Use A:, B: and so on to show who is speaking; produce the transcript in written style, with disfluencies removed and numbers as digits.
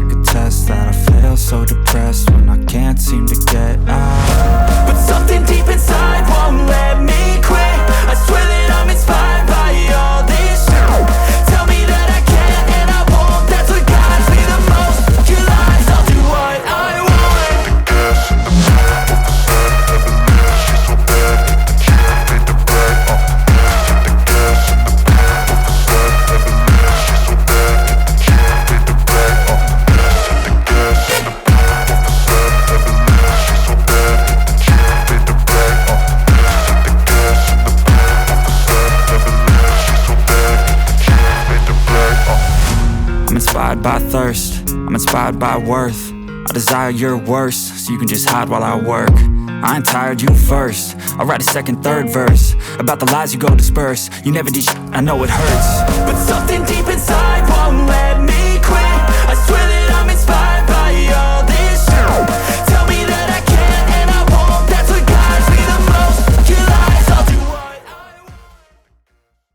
A: could test that. I feel so depressed when I can't seem to get out. But something deep inside won't let me quit. I swear that I'm inspired by all this shit. Tell me that I can and I won't. That's what guides me the most. Your lies, I'll do what I want. I'm inspired by thirst, I'm inspired by worth. I desire your worst, so you can just hide while I work. I ain't tired, you first. I'll write a second, third verse about the lies you go disperse. You never did shit, I know it hurts. But something deep